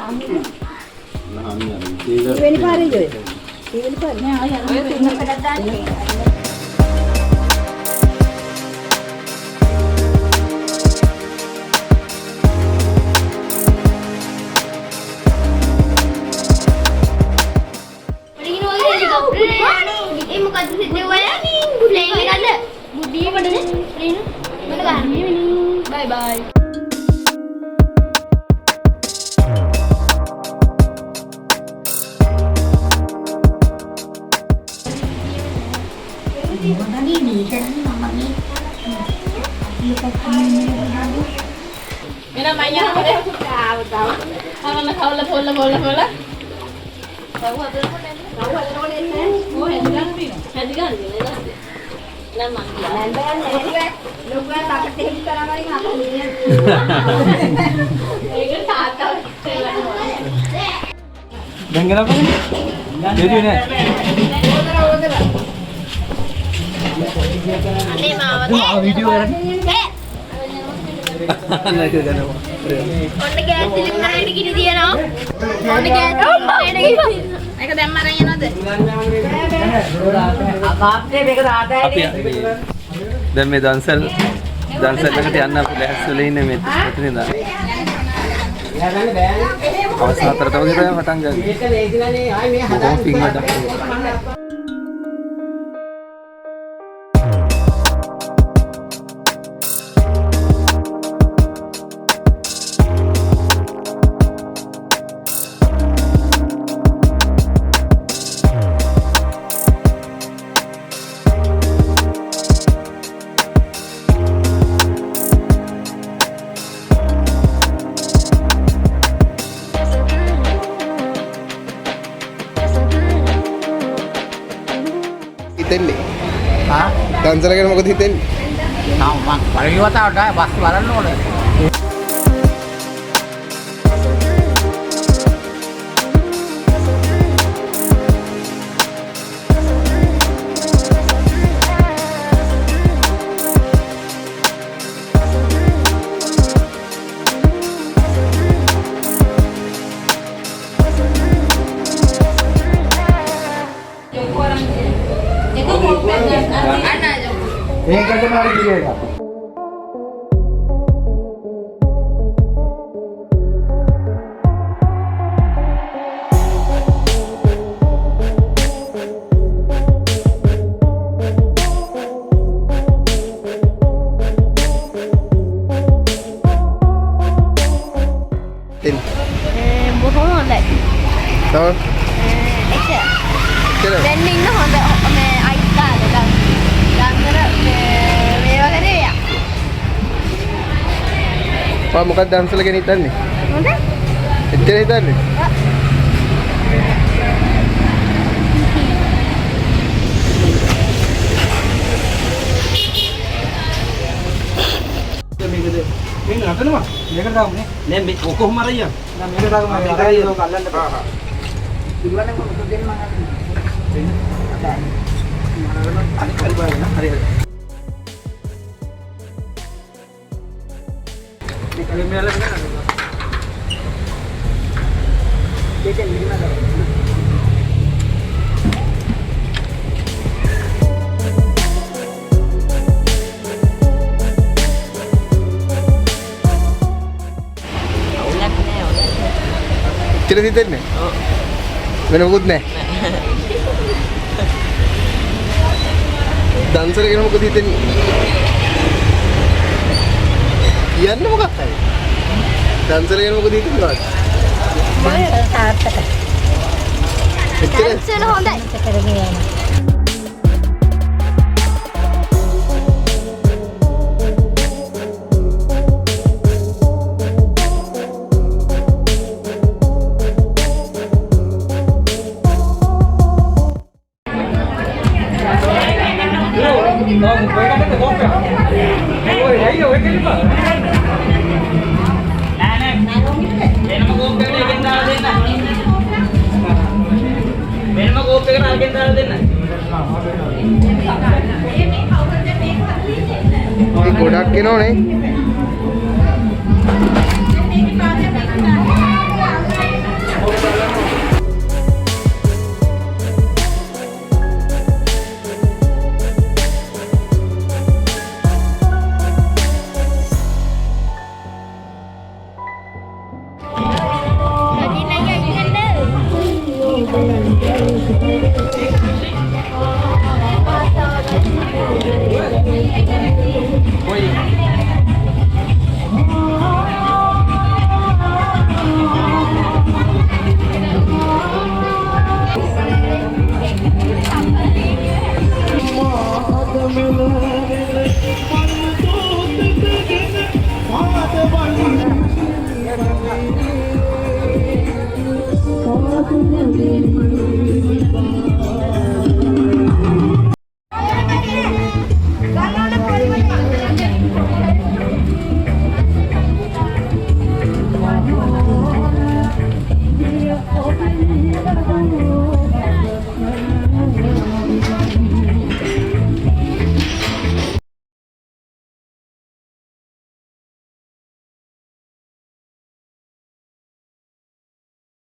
Ini pare jo. Ini pare. Nah, ya. Ini pedadan. Bye bye. Mira mañana por eso tahu. Tahu la bola. Tahu ada Oh, ada kan ni. Nan manggil. Lu kan tak ketemu sekarang lagi apa ni? Ini tak tahu. Dengar apa ni? Jadi ni. Ani mau. Video kan? Nak ke mana? Onde gas cylinder ini gini dia no? Onde gas ini gini. Aku dah marahnya nanti. Apa ni? Mereka dah ada ini. Dan me dansal එකට යන්න අපි ලැහැස්සෙලා ඉන්නේ මේ මෙතන ඉඳලා. Hours 4ට වගේ තමයි පටන් ගන්නේ. මේක ලේසිලානේ ආයි මේ හදාගන්න. පින් වැඩක්. හිතෙන්නේ දන්සල ගැන මොකද හිතෙන්නේ? මම පළවෙනි වතාවට බස් බලන්න ඕනේ. මේකට මාරි කියේ එක. Bố hondai. තව Echa. කියලා Dan ning no honda me ice ka dan. Dangara me wagane ya. ඔයා මොකක්ද දන්සල ගැන හිතන්නේ? Honda? එච්චර හිතන්නේ? මේක නටනවා. මේකට දාමුනේ. නෑ මේ කොහොම හරියන්නේ? නෑ මේකට දාගම හරියට ඔක අල්ලන්න බෑ. ඉල්ලන්නේ මොකද දෙන්න මම අරගෙන. අනිත් හරි බලන්න හරියට. මේක මෙයාලා ගන්න. දෙකෙන් මිනිමා දාන්න. එච්චර හිතෙන්නේ? ඔව්. වෙන මොකුත් නැහැ. දන්සල ගැන මොකද හිතෙන්නේ? කියන්නේ මොකක්ද? දන්සල ගැන මොකද හිතන්නේ? Maya saarthaka. එච්චර Dance hondai. Karage yana. ගොඩක් එනෝනේ Thank you.